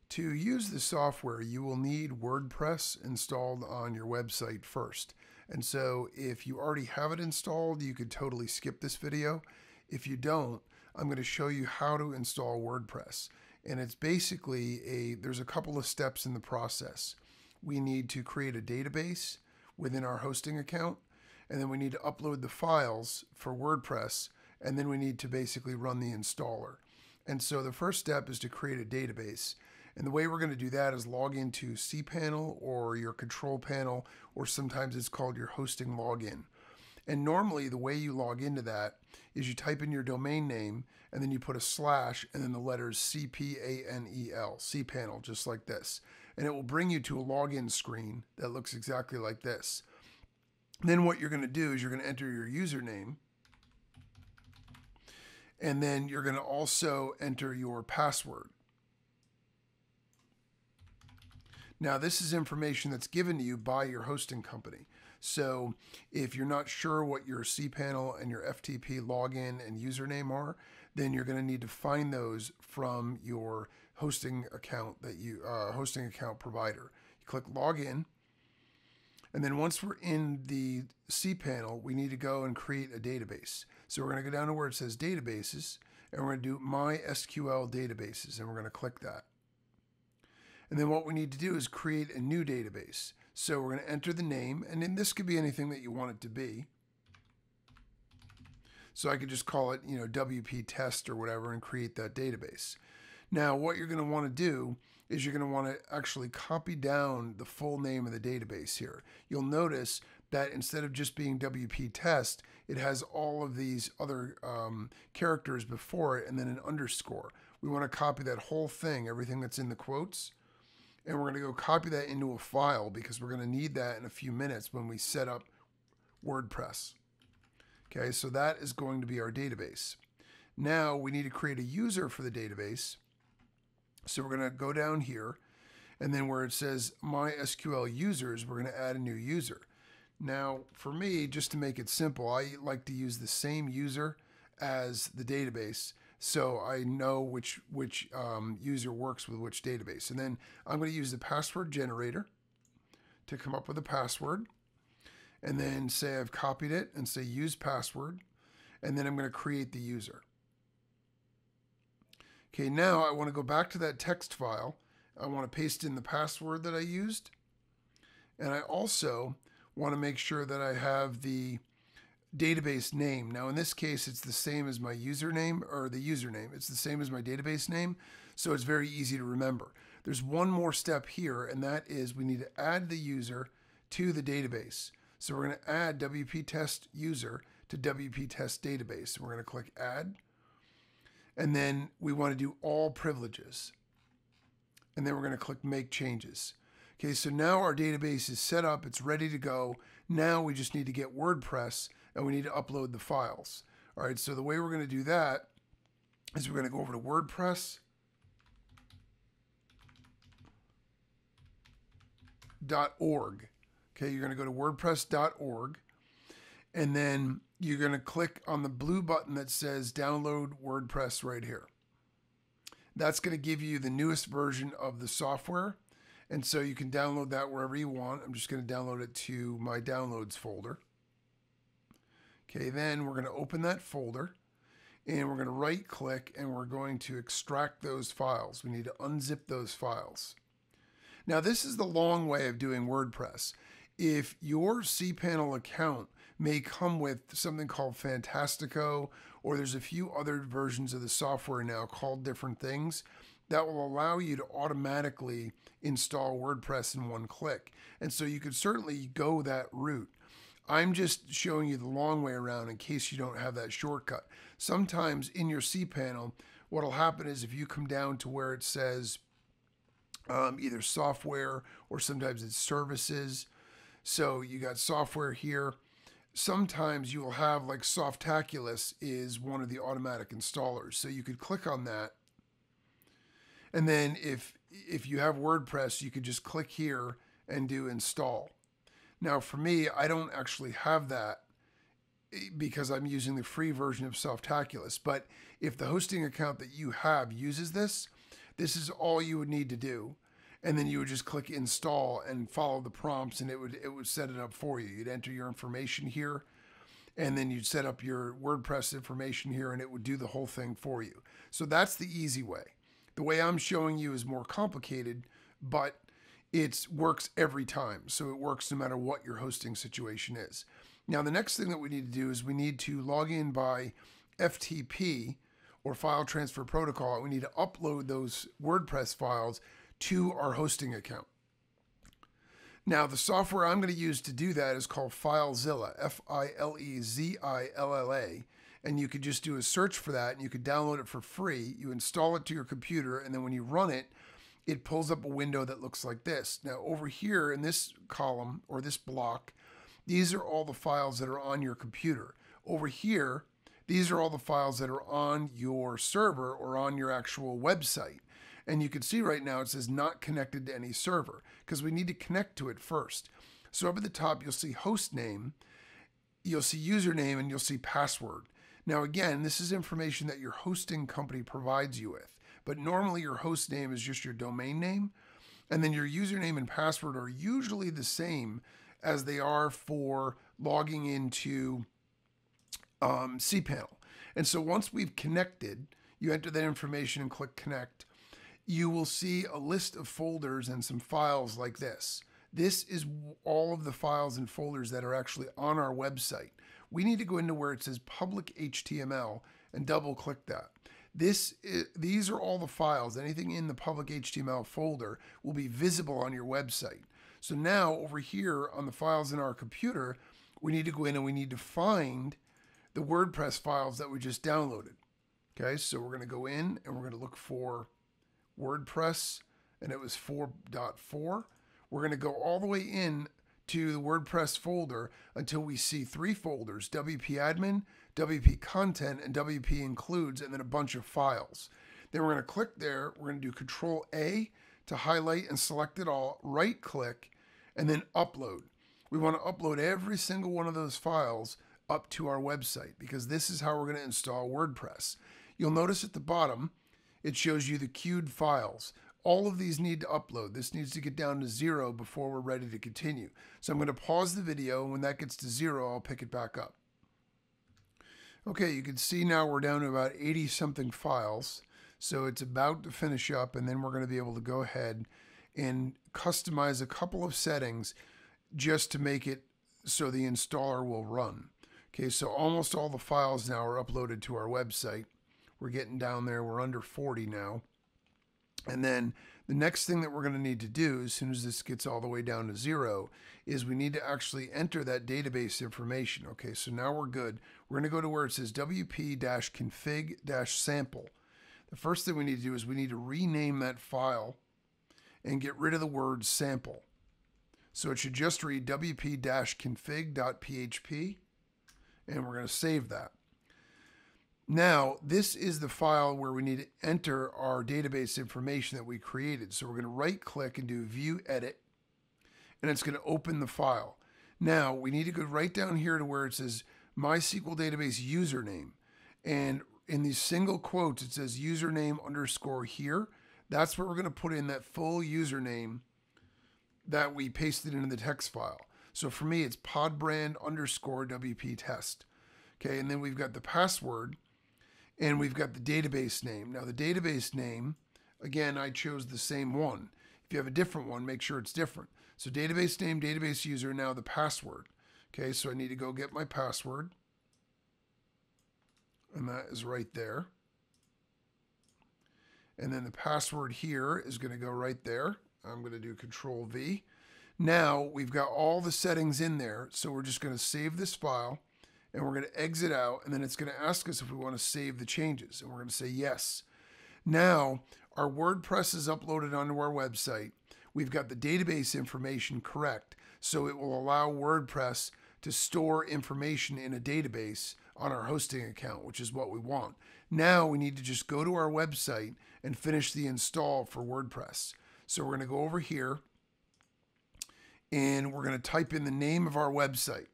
To use the software, you will need WordPress installed on your website first. And so if you already have it installed, you could totally skip this video. If you don't, I'm going to show you how to install WordPress. And it's basically there's a couple of steps in the process. We need to create a database within our hosting account, and then we need to upload the files for WordPress, and then we need to basically run the installer. And so the first step is to create a database. And the way we're going to do that is log into cPanel or your control panel, or sometimes it's called your hosting login. And normally the way you log into that is you type in your domain name and then you put a slash and then the letters CPANEL, cPanel, just like this. And it will bring you to a login screen that looks exactly like this. Then what you're going to do is you're going to enter your username, and then you're going to also enter your password. Now, this is information that's given to you by your hosting company. So if you're not sure what your cPanel and your FTP login and username are, then you're going to need to find those from your hosting account hosting account provider. You click login, and then once we're in the cPanel, we need to go and create a database. So we're going to go down to where it says databases, and we're going to do MySQL databases, and we're going to click that. And then what we need to do is create a new database. So we're going to enter the name, and then this could be anything that you want it to be. So I could just call it, WP test or whatever, and create that database. Now, what you're going to want to do is you're going to want to actually copy down the full name of the database here. You'll notice that instead of just being WP test, it has all of these other characters before it and then an underscore. We want to copy that whole thing, everything that's in the quotes. And we're going to go copy that into a file because we're going to need that in a few minutes when we set up WordPress. Okay, so that is going to be our database. Now we need to create a user for the database. So we're going to go down here, and then where it says MySQL users, we're going to add a new user. Now, for me, just to make it simple, I like to use the same user as the database, so I know which user works with which database. And then I'm going to use the password generator to come up with a password, and then say I've copied it and say use password, and then I'm going to create the user. Okay, now I want to go back to that text file. I want to paste in the password that I used, and I also want to make sure that I have the database name. Now in this case, it's the same as my username, or the username. It's the same as my database name, so it's very easy to remember. There's one more step here, and that is we need to add the user to the database. So we're going to add WP test user to WP test database. We're going to click add, and then we want to do all privileges. And then we're going to click make changes. Okay, so now our database is set up, it's ready to go. Now we just need to get WordPress and we need to upload the files. All right, so the way we're going to do that is we're going to go over to WordPress.org. Okay, you're going to go to WordPress.org, and then you're going to click on the blue button that says download WordPress right here. That's going to give you the newest version of the software. And so you can download that wherever you want. I'm just going to download it to my downloads folder. Okay, then we're going to open that folder, and we're going to right click, and we're going to extract those files. We need to unzip those files. Now this is the long way of doing WordPress. If your cPanel account may come with something called Fantastico, or there's a few other versions of the software now called different things, that will allow you to automatically install WordPress in one click. And so you could certainly go that route. I'm just showing you the long way around in case you don't have that shortcut. Sometimes in your cPanel, what will happen is if you come down to where it says either software or sometimes it's services. So you got software here. Sometimes you will have like Softaculous is one of the automatic installers. So you could click on that. And then if you have WordPress, you could just click here and do install. Now for me, I don't actually have that because I'm using the free version of Softaculous. But if the hosting account that you have uses this, This is all you would need to do. And then you would just click install and follow the prompts, and it would set it up for you. You'd enter your information here, and then you'd set up your WordPress information here, and it would do the whole thing for you. So that's the easy way. The way I'm showing you is more complicated, but it works every time. So it works no matter what your hosting situation is. Now, the next thing that we need to do is we need to log in by FTP, or File Transfer Protocol. We need to upload those WordPress files to our hosting account. Now, the software I'm going to use to do that is called FileZilla, F-I-L-E-Z-I-L-L-A, and you could just do a search for that, and you could download it for free. You install it to your computer, and then when you run it, it pulls up a window that looks like this. Now, over here in this column, or this block, these are all the files that are on your computer. Over here, these are all the files that are on your server or on your actual website. And you can see right now it says not connected to any server, because we need to connect to it first. So up at the top, you'll see host name, you'll see username, and you'll see password. Now again, this is information that your hosting company provides you with, but normally your host name is just your domain name, and then your username and password are usually the same as they are for logging into cPanel. And so once we've connected, you enter that information and click connect. You will see a list of folders and some files like this. This is all of the files and folders that are actually on our website. We need to go into where it says public HTML and double click that. These are all the files. Anything in the public HTML folder will be visible on your website. So now over here on the files in our computer, we need to go in and we need to find the WordPress files that we just downloaded. Okay, so we're going to go in and we're going to look for WordPress, and it was 4.4. We're going to go all the way in to the WordPress folder until we see 3 folders: WP Admin, WP Content, and WP Includes, and then a bunch of files. Then we're going to click there. We're going to do Control A to highlight and select it all, right click, and then upload. We want to upload every single one of those files up to our website, because this is how we're going to install WordPress. You'll notice at the bottom, it shows you the queued files. All of these need to upload. This needs to get down to 0 before we're ready to continue. So I'm going to pause the video, and when that gets to 0, I'll pick it back up. Okay, you can see now we're down to about 80 something files. So it's about to finish up, and then we're going to be able to go ahead and customize a couple of settings just to make it so the installer will run. Okay, so almost all the files now are uploaded to our website. We're getting down there. We're under 40 now. And then the next thing that we're going to need to do as soon as this gets all the way down to 0 is we need to actually enter that database information. Okay, so now we're good. We're going to go to where it says wp-config-sample. The first thing we need to do is we need to rename that file and get rid of the word sample. So it should just read wp-config.php, and we're going to save that. Now, this is the file where we need to enter our database information that we created. So we're going to right click and do View Edit, and it's going to open the file. Now, we need to go right down here to where it says MySQL Database Username. And in these single quotes, it says username underscore here. That's where we're going to put in that full username that we pasted into the text file. So for me, it's podbrand underscore WP test. Okay, and then we've got the password, and we've got the database name. Now the database name, again, I chose the same one. If you have a different one, make sure it's different. So database name, database user, now the password. Okay, so I need to go get my password. And that is right there. And then the password here is going to go right there. I'm going to do Control V. Now we've got all the settings in there. So we're just going to save this file, and we're going to exit out, and then it's going to ask us if we want to save the changes, and we're going to say yes. Now our WordPress is uploaded onto our website. We've got the database information correct, so it will allow WordPress to store information in a database on our hosting account, which is what we want. Now we need to just go to our website and finish the install for WordPress. So we're going to go over here, and we're going to type in the name of our website.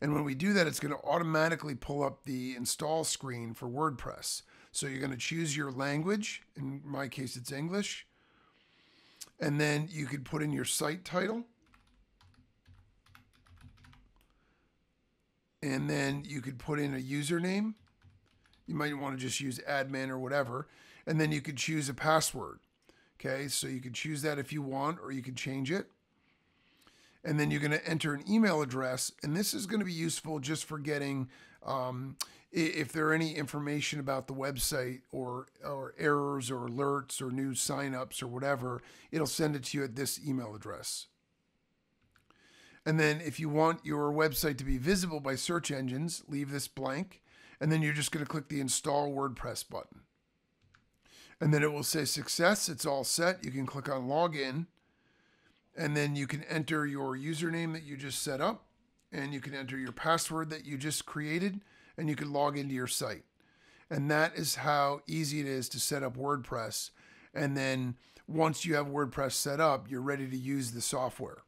And when we do that, it's going to automatically pull up the install screen for WordPress. So you're going to choose your language. In my case, it's English. And then you could put in your site title. And then you could put in a username. You might want to just use admin or whatever. And then you could choose a password. Okay, so you could choose that if you want, or you could change it. And then you're going to enter an email address. And this is going to be useful just for getting, if there are any information about the website or errors or alerts or new signups or whatever, it'll send it to you at this email address. And then if you want your website to be visible by search engines, leave this blank. And then you're just going to click the Install WordPress button. And then it will say success. It's all set. You can click on Login. And then you can enter your username that you just set up. And you can enter your password that you just created. And you can log into your site. And that is how easy it is to set up WordPress. And then once you have WordPress set up, you're ready to use the software.